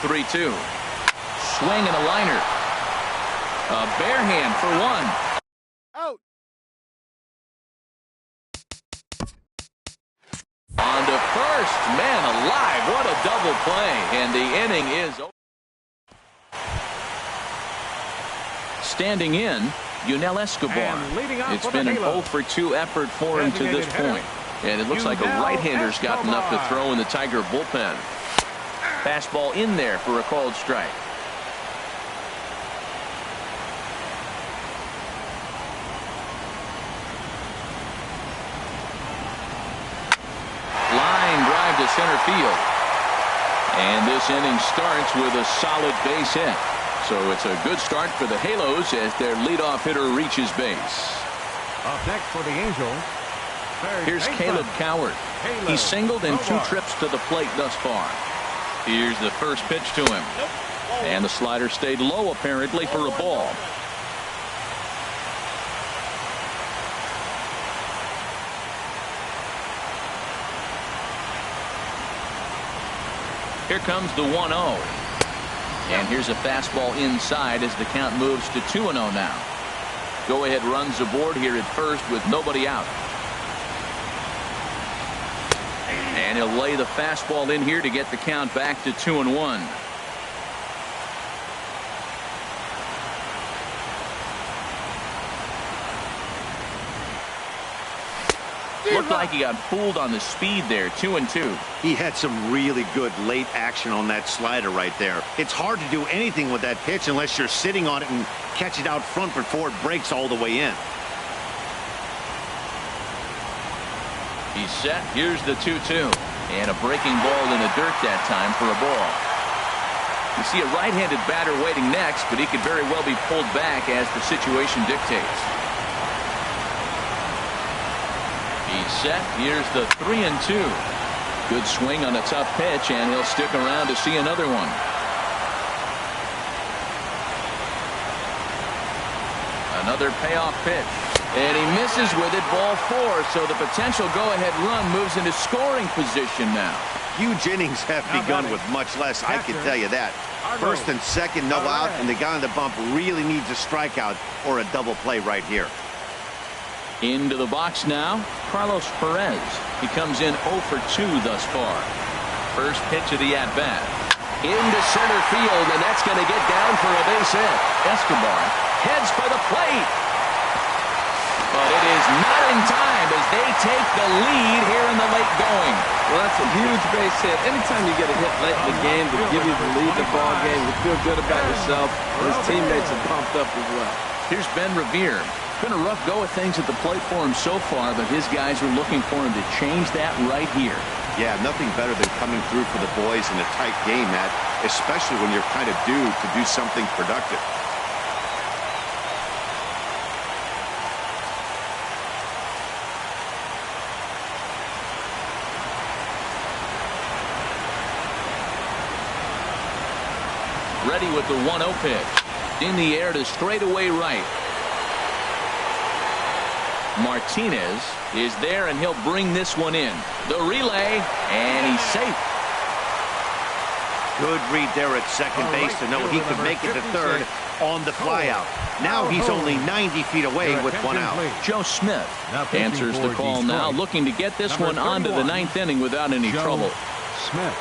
3-2. Swing and a liner. A bare hand for one. Out. On to first. Man alive, what a double play. And the inning is over. Standing in, Yunel Escobar. It's been an 0-for-2 effort for him to this point. And it looks like a right-hander's got enough to throw in the Tiger bullpen. Fastball in there for a called strike. Line drive to center field. And this inning starts with a solid base hit. So it's a good start for the Halos as their leadoff hitter reaches base. Up next for the Angels. Here's Caleb Coward. He singled in 2 trips to the plate thus far. Here's the first pitch to him. And the slider stayed low apparently for a ball. Here comes the 1-0. And here's a fastball inside as the count moves to 2-0 now. Go ahead runs aboard here at first with nobody out. And he'll lay the fastball in here to get the count back to 2-1. Looked like he got fooled on the speed there. 2-2. He had some really good late action on that slider right there. It's hard to do anything with that pitch unless you're sitting on it and catch it out front before it breaks all the way in. He's set. Here's the 2-2. And a breaking ball in the dirt that time for a ball. You see a right-handed batter waiting next, but he could very well be pulled back as the situation dictates. He's set. Here's the 3-2. Good swing on a tough pitch, and he'll stick around to see another one. Another payoff pitch. And he misses with it, ball 4, so the potential go-ahead run moves into scoring position now. Huge innings have begun with much less, I can tell you that. First and second, no out, and the guy on the bump really needs a strikeout or a double play right here. Into the box now, Carlos Perez. He comes in 0-for-2 thus far. First pitch of the at-bat. Into center field, and that's going to get down for a base hit. Escobar heads for the plate. But it is not in time as they take the lead here in the late going. Well, that's a huge base hit. Anytime you get a hit late in the game to give you the lead in the ball game, you feel good about yourself, and his teammates are pumped up as well. Here's Ben Revere. Been a rough go of things at the plate for him so far, but his guys are looking for him to change that right here. Yeah, nothing better than coming through for the boys in a tight game, Matt, especially when you're kind of due to do something productive. Ready with the 1-0 pitch. In the air to straightaway right. Martinez is there, and he'll bring this one in. The relay, and he's safe. Good read there at second base to know he could make it to third on the flyout. Now he's only 90 feet away with 1 out. Joe Smith answers the call now, looking to get this one onto the 9th inning without any trouble. Smith.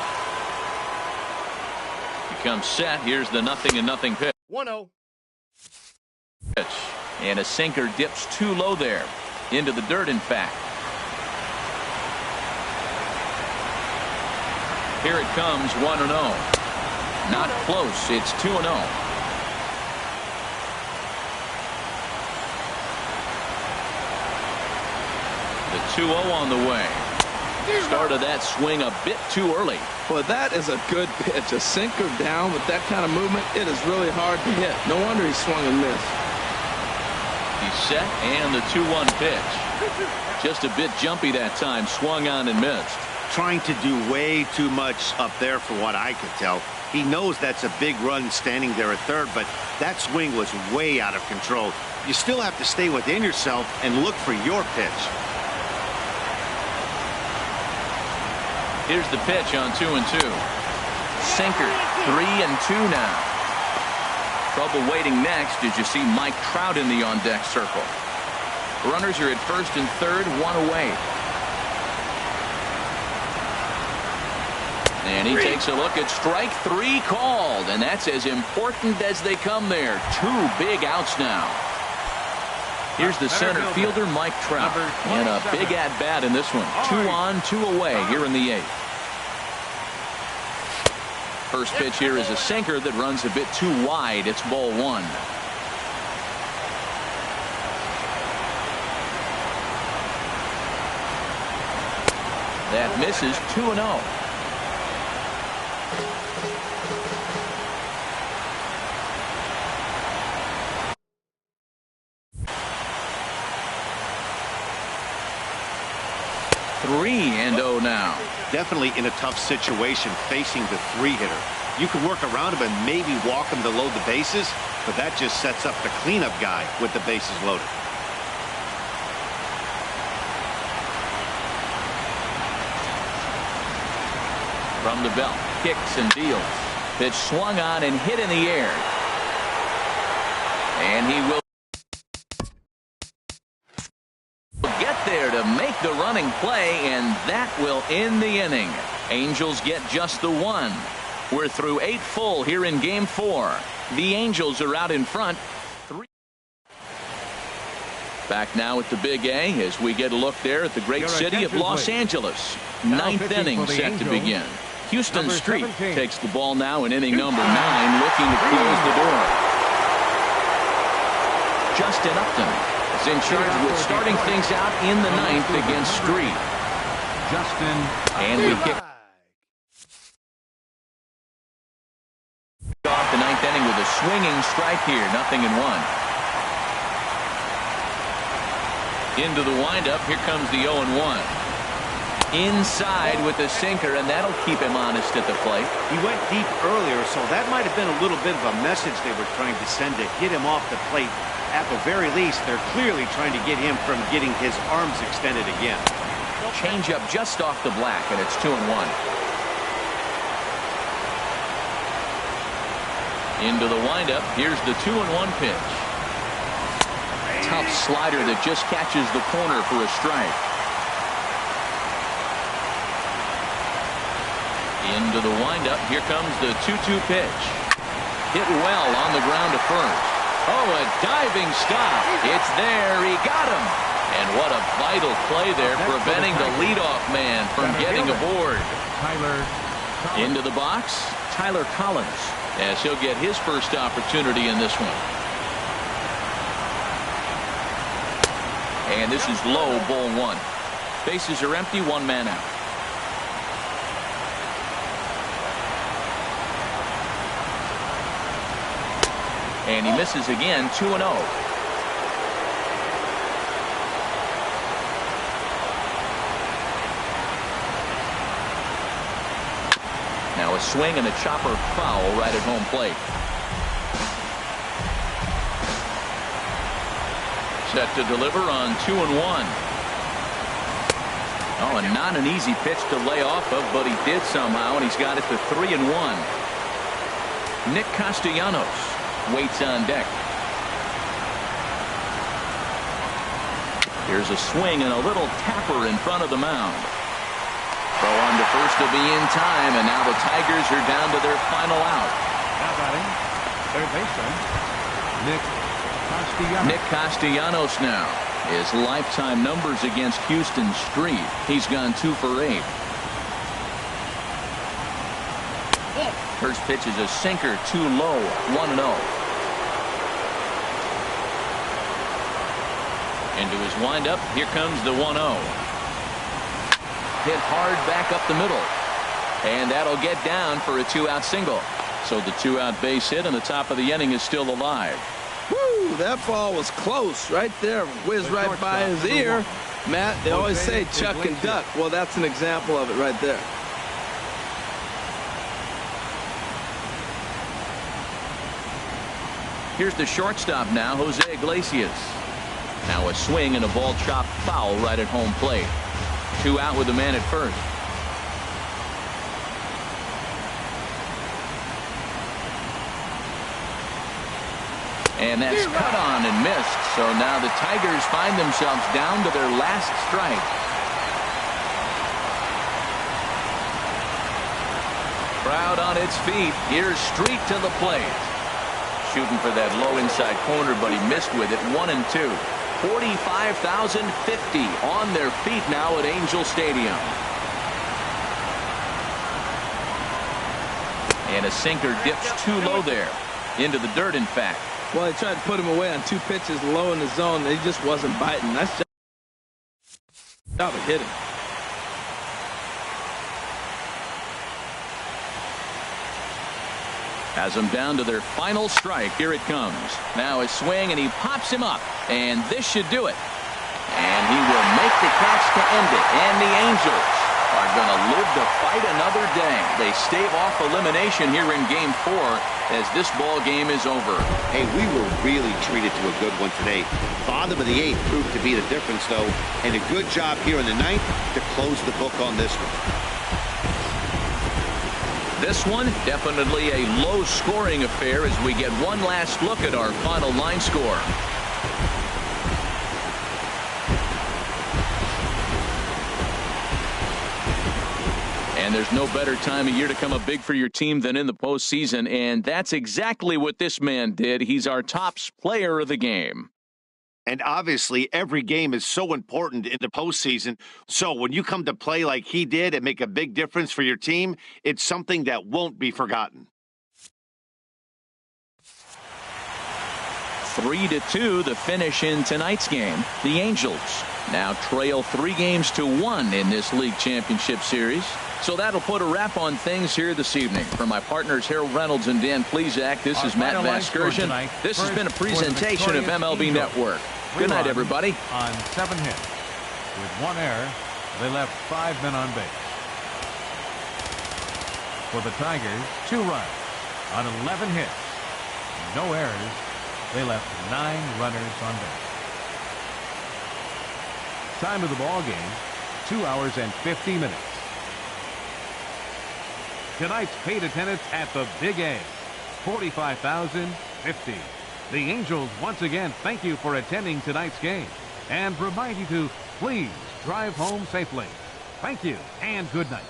He comes set. Here's the 0-0 pitch. 1-0. Pitch. And a sinker dips too low there. Into the dirt, in fact. Here it comes, 1-0. Not close. It's 2-0. The 2-0 on the way. Started that swing a bit too early. Well, that is a good pitch. A sinker down with that kind of movement, it is really hard to hit. No wonder he swung and missed. He's set, and the 2-1 pitch. Just a bit jumpy that time. Swung on and missed. Trying to do way too much up there for what I could tell. He knows that's a big run standing there at third, but that swing was way out of control. You still have to stay within yourself and look for your pitch. Here's the pitch on 2-2. Sinker. 3-2 now. Trouble waiting next as you see Mike Trout in the on-deck circle. Runners are at first and third, one away. And he takes a look at strike three called, and that's as important as they come there. Two big outs now. Here's the center fielder, Mike Trout, and a big at-bat in this one. 2 on, 2 away here in the 8th. First pitch here is a sinker that runs a bit too wide. It's ball 1. That misses. 2-0. And 0 now. Definitely in a tough situation facing the 3-hitter. You can work around him and maybe walk him to load the bases, but that just sets up the cleanup guy with the bases loaded. From the belt, kicks and deals. Pitch swung on and hit in the air. And he will get there to make the running play, and that will end the inning. Angels get just the 1. We're through 8 full here in Game 4. The Angels are out in front. 3. Back now at the Big A as we get a look there at the great city of Los Angeles. 9th inning set to begin. Houston Street takes the ball now in inning number 9, looking to close the door. Justin Upton is in charge with starting things out in the 9th against Street. Justin. And we kick off the 9th inning with a swinging strike here. 0-1. Into the windup. Here comes the 0-1. Inside with the sinker, and that'll keep him honest at the plate. He went deep earlier, so that might have been a little bit of a message they were trying to send to hit him off the plate. At the very least, they're clearly trying to get him from getting his arms extended again. Change up just off the black, and it's 2-1. Into the windup. Here's the 2-1 pitch. Tough slider that just catches the corner for a strike. Into the windup. Here comes the 2-2 pitch. Hit well on the ground to first. Oh, a diving stop. It's there. He got him. And what a vital play there, preventing the leadoff man from getting aboard. Into the box, Tyler Collins, as he'll get his first opportunity in this one. And this is low, ball 1. Bases are empty, 1 man out. And he misses again. 2-0. Now a swing and a chopper foul right at home plate. Set to deliver on 2-1. Oh, and not an easy pitch to lay off of, but he did somehow, and he's got it to 3-1. Nick Castellanos waits on deck. Here's a swing and a little tapper in front of the mound. Throw on to first to be in time, and now the Tigers are down to their final out. Now batting, third baseman, Nick Castellanos now. His lifetime numbers against Houston Street. He's gone 2 for 8. First pitch is a sinker, too low, 1-0. Into his windup, here comes the 1-0. Hit hard back up the middle. And that'll get down for a 2-out single. So the 2-out base hit and the top of the inning is still alive. Woo, that ball was close right there. Whizzed right by his ear. Matt, they always say chuck and duck. Well, that's an example of it right there. Here's the shortstop now, Jose Iglesias. Now a swing and a ball chopped foul right at home plate. 2 out with the man at first. And that's cut on and missed. So now the Tigers find themselves down to their last strike. Crowd on its feet. Here's Street to the plate. Shooting for that low inside corner, but he missed with it. 1-2. 45,050 on their feet now at Angel Stadium. And a sinker dips too low there. Into the dirt, in fact. Well, he tried to put him away on 2 pitches low in the zone. He just wasn't biting. That's just job of hitting. Has them down to their final strike. Here it comes. Now a swing, and he pops him up. And this should do it. And he will make the catch to end it. And the Angels are going to live to fight another day. They stave off elimination here in Game 4 as this ball game is over. Hey, we were really treated to a good one today. Bottom of the 8th proved to be the difference, though, and a good job here in the 9th to close the book on this one. This one, definitely a low-scoring affair as we get one last look at our final line score. And there's no better time of year to come up big for your team than in the postseason, and that's exactly what this man did. He's our top player of the game. And obviously, every game is so important in the postseason. So when you come to play like he did and make a big difference for your team, it's something that won't be forgotten. 3-2 the finish in tonight's game. The Angels now trail 3-1 in this league championship series. So that'll put a wrap on things here this evening. For my partners Harold Reynolds and Dan Plezak, this is Matt Vasgersian. This has been a presentation of MLB Network. Good night, everybody. On 7 hits. With 1 error, they left 5 men on base. For the Tigers, 2 runs on 11 hits. No errors. They left 9 runners on base. Time of the ball game, 2 hours and 50 minutes. Tonight's paid attendance at the Big A, 45,050. The Angels once again thank you for attending tonight's game and remind you to please drive home safely. Thank you and good night.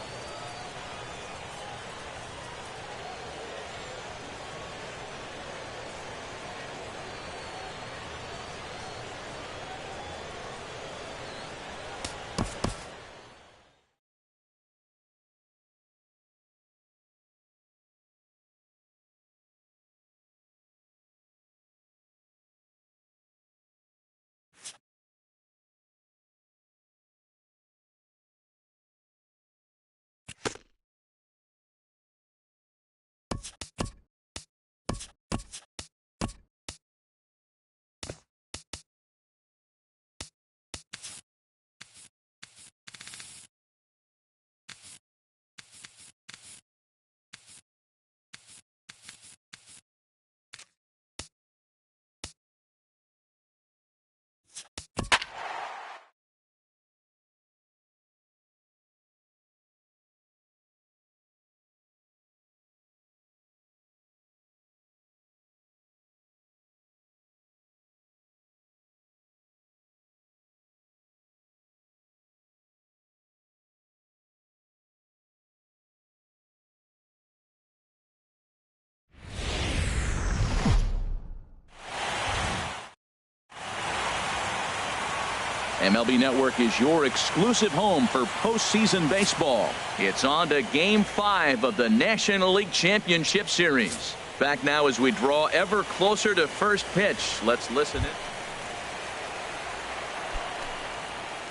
MLB Network is your exclusive home for postseason baseball. It's on to Game 5 of the National League Championship Series. Back now as we draw ever closer to first pitch. Let's listen in.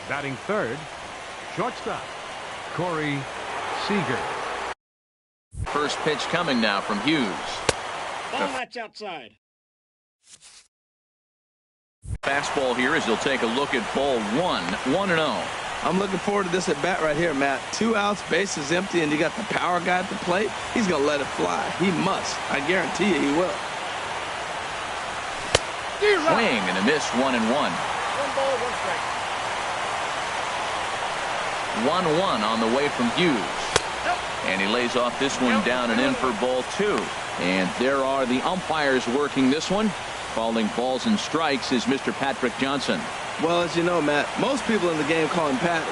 Batting third, shortstop, Corey Seager. First pitch coming now from Hughes. Ball match outside. Fastball here as he'll take a look at ball 1-0. I'm looking forward to this at bat right here, Matt. 2 outs, bases empty, and you got the power guy at the plate. He's going to let it fly. He must. I guarantee you he will. Swing and a miss, 1-1. 1 ball, 1 strike. 1-1 on the way from Hughes. And he lays off this one down and in for ball 2. And there are the umpires working this one. Calling balls and strikes is Mr. Patrick Johnson. Well, as you know, Matt, most people in the game call him Patty.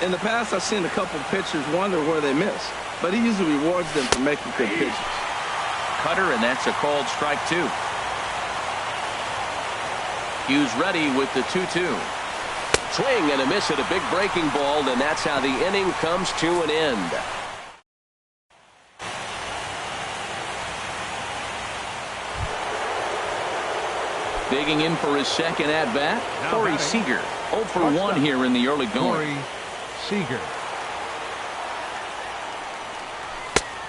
In the past, I've seen a couple of pitchers wonder where they miss, but he usually rewards them for making good pitches. Cutter, and that's a called strike 2. Hughes ready with the 2-2. Swing and a miss at a big breaking ball, and that's how the inning comes to an end. Digging in for his second at-bat, Corey Seager. 0 for 1 here in the early going. Corey Seager.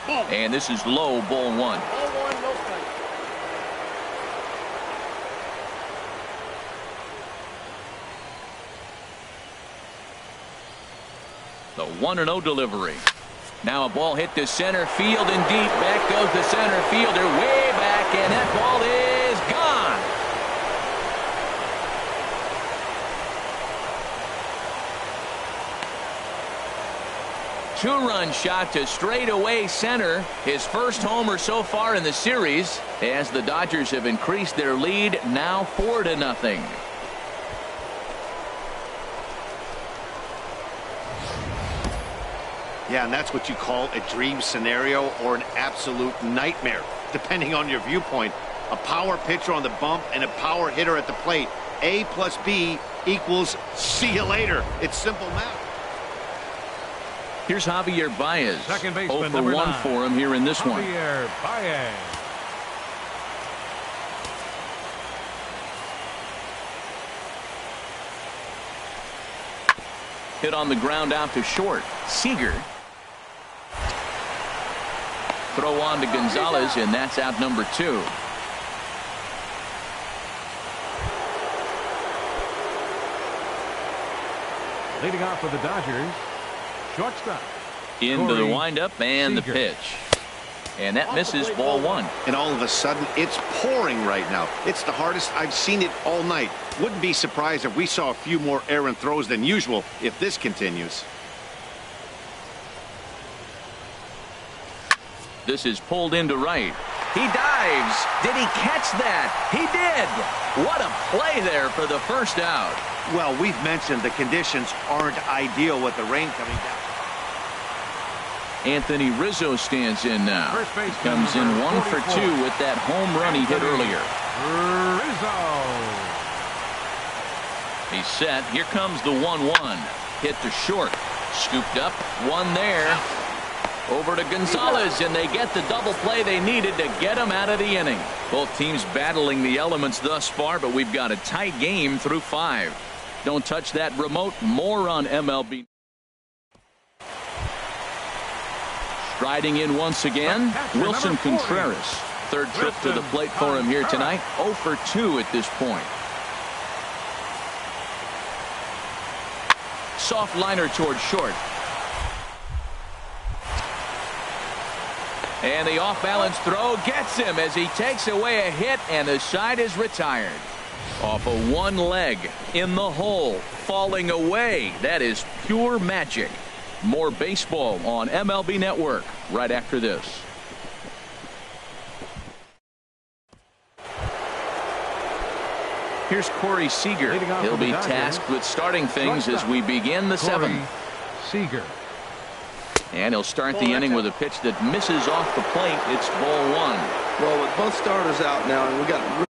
And this is low, ball 1. Ball 1, no strike. The 1-0 delivery. Now a ball hit to center field and deep. Back goes the center fielder way back, and that ball is gone. Two-run shot to straightaway center. His first homer so far in the series, as the Dodgers have increased their lead now 4-0. Yeah, and that's what you call a dream scenario or an absolute nightmare, depending on your viewpoint. A power pitcher on the bump and a power hitter at the plate. A plus B equals see you later. It's simple math. Here's Javier Baez. Second 0 baseman, for number 1 9. for him here in this one. Javier Baez. Hit on the ground out to short. Seager. Throw on to Gonzalez, and that's out number 2. Leading off for the Dodgers, shortstop. Into the Corey windup and the Seager. pitch. And that misses, ball 1. And all of a sudden, it's pouring right now. It's the hardest I've seen it all night. Wouldn't be surprised if we saw a few more errant throws than usual if this continues. This is pulled into right. He dives. Did he catch that? He did. What a play there for the first out. Well, we've mentioned the conditions aren't ideal with the rain coming down. Anthony Rizzo stands in now. First baseman, Comes in number 1 for 2 44. with that home run he hit earlier. Rizzo. He's set. Here comes the 1-1. Hit to short. Scooped up. One there. Over to Gonzalez, and they get the double play they needed to get him out of the inning. Both teams battling the elements thus far, but we've got a tight game through 5. Don't touch that remote. More on MLB. Striding in once again, Wilson Contreras. Third trip to the plate for him here tonight. 0 for 2 at this point. Soft liner toward short. And the off-balance throw gets him as he takes away a hit, and the side is retired. Off of one leg, in the hole, falling away. That is pure magic. More baseball on MLB Network right after this. Here's Corey Seager. He'll be tasked with starting things as we begin the 7th. Seager. And he'll start the inning with a pitch that misses off the plate. It's ball 1. Well, with both starters out now, and we got a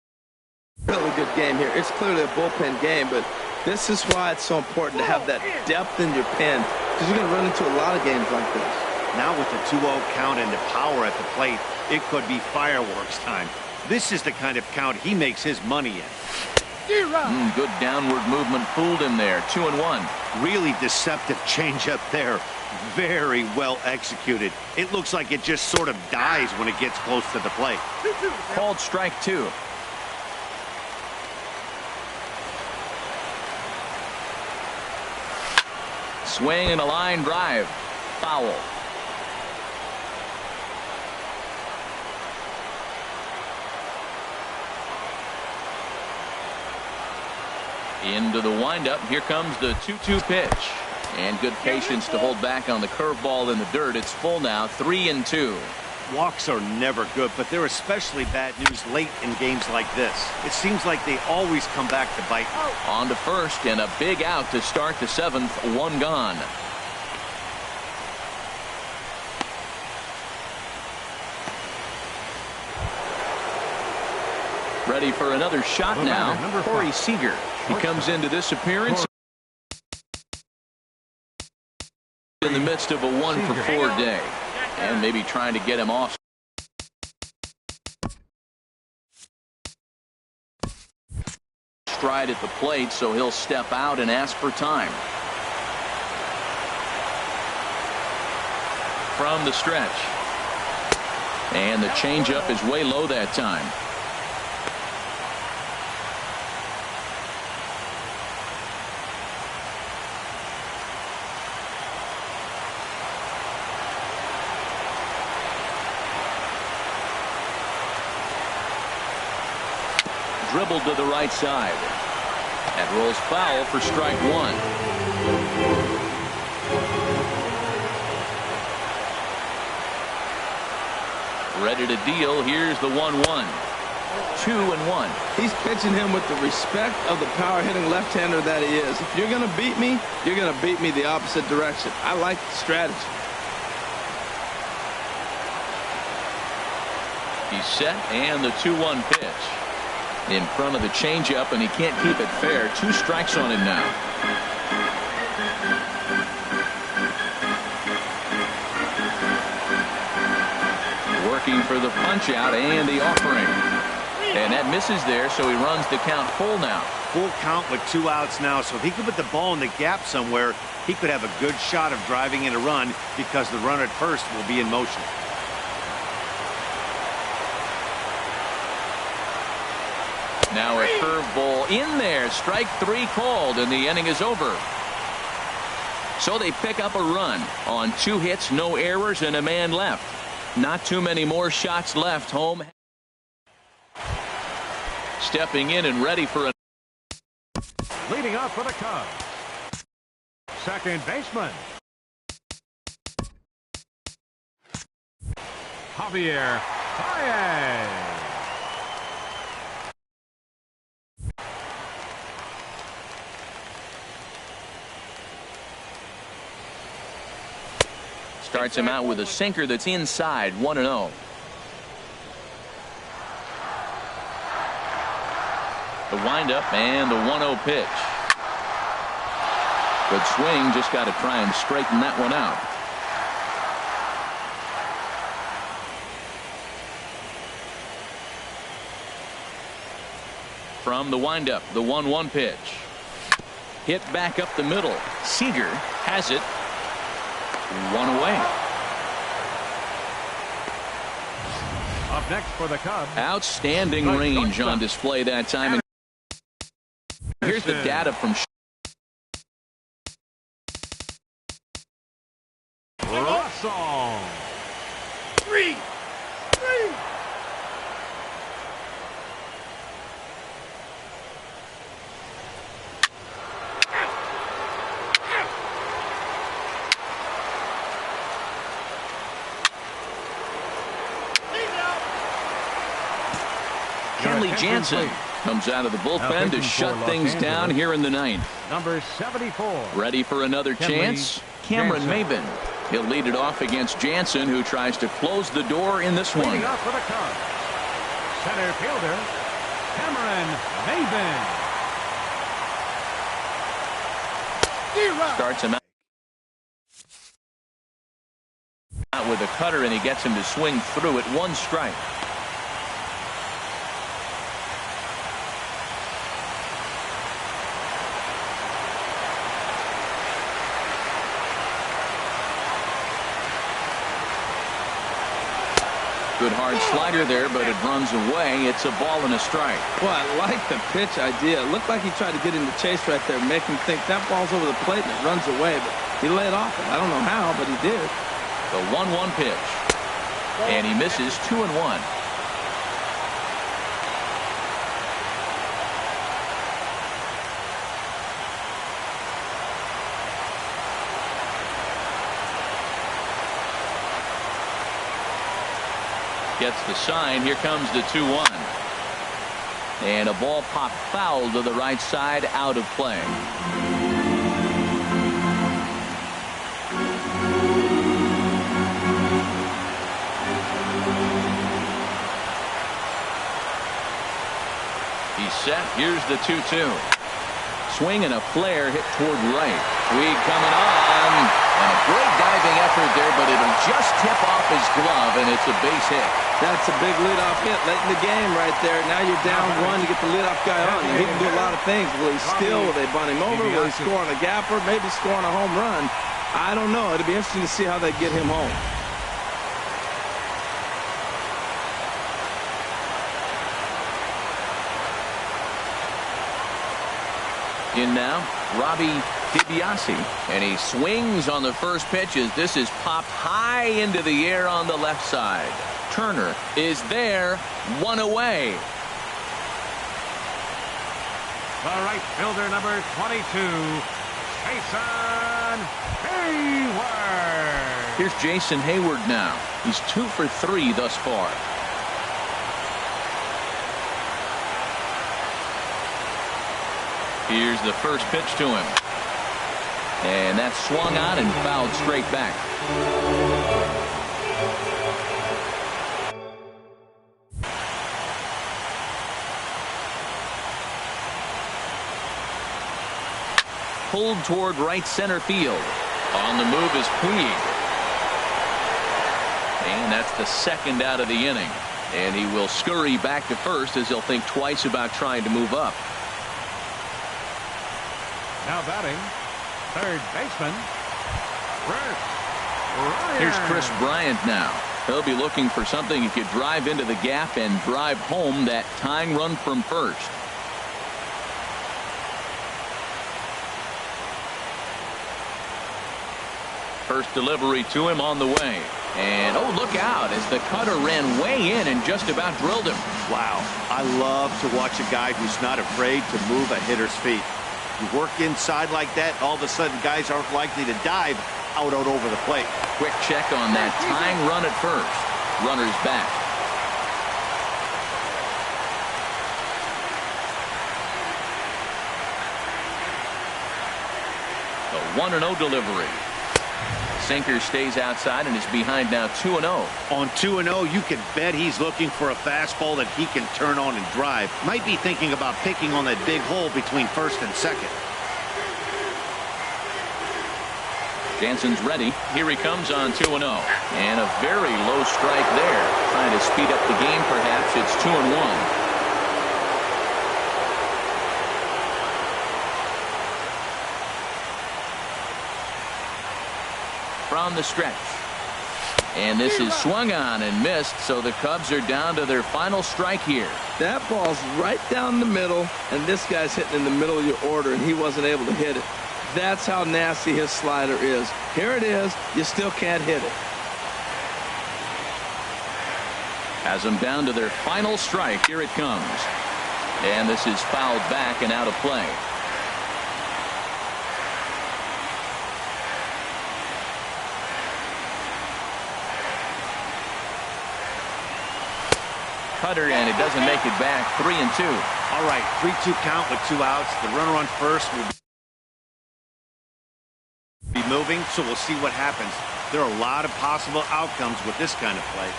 really good game here. It's clearly a bullpen game, but this is why it's so important to have that depth in your pen, because you're going to run into a lot of games like this. Now with the 2-0 count and the power at the plate, it could be fireworks time. This is the kind of count he makes his money in. Good downward movement fooled him there. 2-1. Really deceptive changeup there. Very well executed. It looks like it just sort of dies when it gets close to the plate. Called strike 2. Swing and a line drive. Foul. Into the windup. Here comes the 2-2 pitch. And good patience to hold back on the curveball in the dirt. It's full now. 3-2. Walks are never good, but they're especially bad news late in games like this. It seems like they always come back to bite. On to first, and a big out to start the seventh. One gone. Ready for another shot now, Corey Seager. He comes into this appearance in the midst of a 1-for-4 day, and maybe trying to get him off. Stride at the plate, so he'll step out and ask for time. From the stretch. And the changeup is way low that time. Dribbled to the right side. That rolls foul for strike one. Ready to deal. Here's the 1-1. 2-1. He's pitching him with the respect of the power hitting left-hander that he is. If you're going to beat me, you're going to beat me the opposite direction. I like the strategy. He's set, and the 2-1 pitch. In front of the changeup, and he can't keep it fair. 2 strikes on him now. Working for the punch out and the offering. And that misses there, so he runs the count full now. Full count with 2 outs now, so if he could put the ball in the gap somewhere, he could have a good shot of driving in a run because the runner at first will be in motion. Now a curveball in there. Strike 3 called, and the inning is over. So they pick up a run on 2 hits, no errors, and a man left. Not too many more shots left. Home stepping in and ready for a... Leading up for the Cubs, second baseman, Javier Baez. Starts him out with a sinker that's inside. 1-0. The windup and the 1-0 pitch. Good swing. Just got to try and straighten that one out. From the windup, the 1-1 pitch. Hit back up the middle. Seager has it. 1 away. Up next for the Cubs, Outstanding range on display that time. And here's the data from Russell. 3. Jansen comes out of the bullpen to shut things down here in the 9th. Number 74. Ready for another chance? Cameron Maben. He'll lead it off against Jansen, who tries to close the door in this one. Leading up for the Cubs, center fielder Cameron Maben. Starts him out with a cutter, and he gets him to swing through it. 1 strike. Good hard slider there, but it runs away. It's a ball and a strike. Well, I like the pitch idea. It looked like he tried to get into chase right there, make him think that ball's over the plate and it runs away, but he laid off it. I don't know how, but he did. The 1-1 pitch. And he misses. 2-1. Gets the sign. Here comes the 2-1. And a ball popped foul to the right side, out of play. He's set. Here's the 2-2. Swing and a flare hit toward right. Weed coming on. And a great diving effort there, but it'll just tip off his glove, and it's a base hit. That's a big leadoff hit late in the game right there. Now you're down one to get the leadoff guy on. And he can do a lot of things. Will he steal? Will they bunt him over? Will he score on a gapper? Maybe score on a home run. I don't know. It'll be interesting to see how they get him home. In now, Robbie DiBiase, and he swings on the first pitch as this is popped high into the air on the left side. Turner is there, one away. The right fielder, number 22, Jason Hayward. Here's Jason Hayward now. He's 2 for 3 thus far. Here's the first pitch to him. And that's swung on and fouled straight back. Pulled toward right center field. On the move is Puig. And that's the second out of the inning. And he will scurry back to first as he'll think twice about trying to move up. Now batting, third baseman, Chris Bryant. Here's Chris Bryant now. He'll be looking for something he could drive into the gap and drive home that tying run from first. First delivery to him on the way. And, oh, look out as the cutter ran way in and just about drilled him. Wow. I love to watch a guy who's not afraid to move a hitter's feet. You work inside like that, all of a sudden guys aren't likely to dive out over the plate. Quick check on that tying run at first. Runner's back. The 1-0 delivery. Sinker stays outside and is behind now 2-0. On 2-0, you can bet he's looking for a fastball that he can turn on and drive. Might be thinking about picking on that big hole between first and second. Jansen's ready. Here he comes on 2-0. And a very low strike there. Trying to speed up the game perhaps. It's 2-1. From the stretch. And this is swung on and missed, so the Cubs are down to their final strike here. That ball's right down the middle, and this guy's hitting in the middle of your order, and he wasn't able to hit it. That's how nasty his slider is. Here it is. You still can't hit it. Has them down to their final strike. Here it comes. And this is fouled back and out of play. Cutter, and it doesn't make it back. 3-2. All right, 3-2 count with 2 outs. The runner on first will be moving, so we'll see what happens. There are a lot of possible outcomes with this kind of play.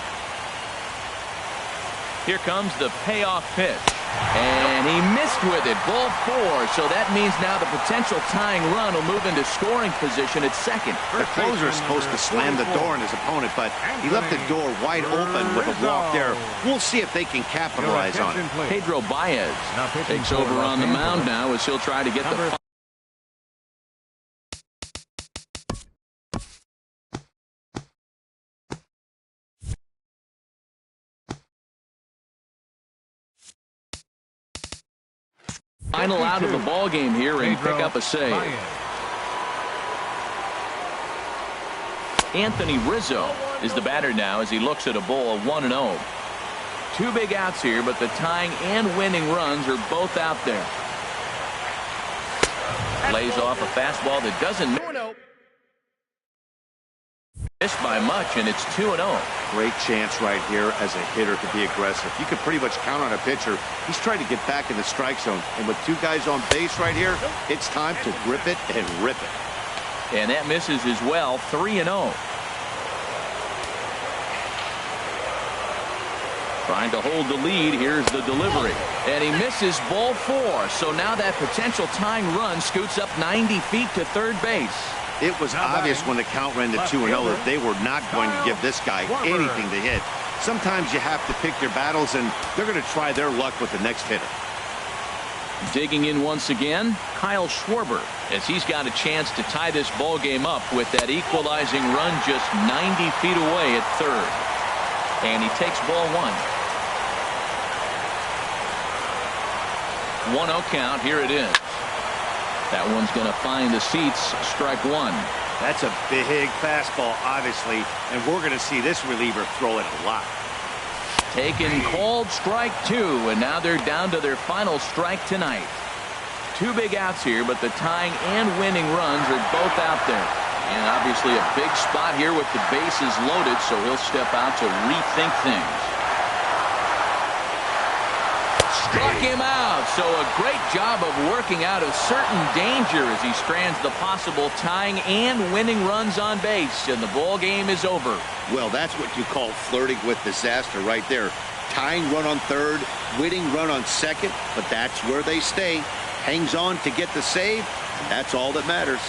Here comes the payoff pitch. And he missed with it. Ball 4. So that means now the potential tying run will move into scoring position at second. The closer is supposed to slam the door on his opponent, but he left the door wide open with a walk there. We'll see if they can capitalize on it. Pedro Baez takes over on the mound now as he'll try to get the final out of the ball game here and pick up a save. Anthony Rizzo is the batter now as he looks at a ball of 1-0. 2 big outs here, but the tying and winning runs are both out there. Lays off a fastball that doesn't. Missed by much, and it's 2-0. Great chance right here as a hitter to be aggressive. You can pretty much count on a pitcher. He's trying to get back in the strike zone. And with two guys on base right here, it's time to grip it and rip it. And that misses as well, 3-0. Trying to hold the lead. Here's the delivery. And he misses ball 4. So now that potential tying run scoots up 90 feet to third base. It was obvious when the count ran to 2-0 that they were not going to give this guy anything to hit. Sometimes you have to pick your battles, and they're going to try their luck with the next hitter. Digging in once again, Kyle Schwarber, as he's got a chance to tie this ball game up with that equalizing run just 90 feet away at third. And he takes ball 1. 1-0 count. Here it is. That one's going to find the seats. Strike 1. That's a big fastball, obviously, and we're going to see this reliever throw it a lot. Taken, called, strike 2, and now they're down to their final strike tonight. 2 big outs here, but the tying and winning runs are both out there. And obviously a big spot here with the bases loaded, so he'll step out to rethink things. Struck him out. So a great job of working out a certain danger as he strands the possible tying and winning runs on base, and the ball game is over. Well, that's what you call flirting with disaster right there. Tying run on third, winning run on second, but that's where they stay. Hangs on to get the save. That's all that matters.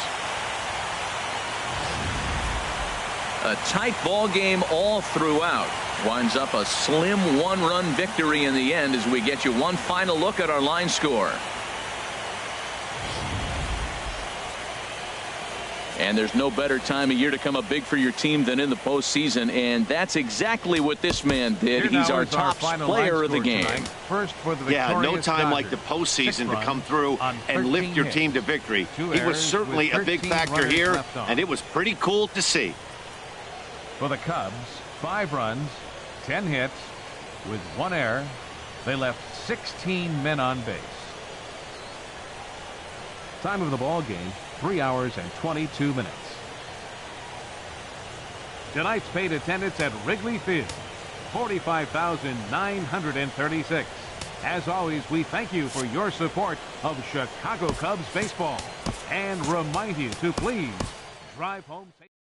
A tight ball game all throughout. Winds up a slim 1-run victory in the end as we get you one final look at our line score. And there's no better time of year to come up big for your team than in the postseason, and that's exactly what this man did. He's our top player of the game. First for the no time like the postseason to come through and lift your team to victory. He was certainly a big factor here, and it was pretty cool to see. For the Cubs, 5 runs, 10 hits, with 1 error. They left 16 men on base. Time of the ball game, 3 hours and 22 minutes. Tonight's paid attendance at Wrigley Field, 45,936. As always, we thank you for your support of Chicago Cubs baseball and remind you to please drive home safely.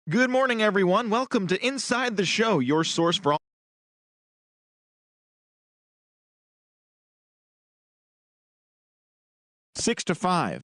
Good morning, everyone. Welcome to Inside the Show, your source for all 6 to 5.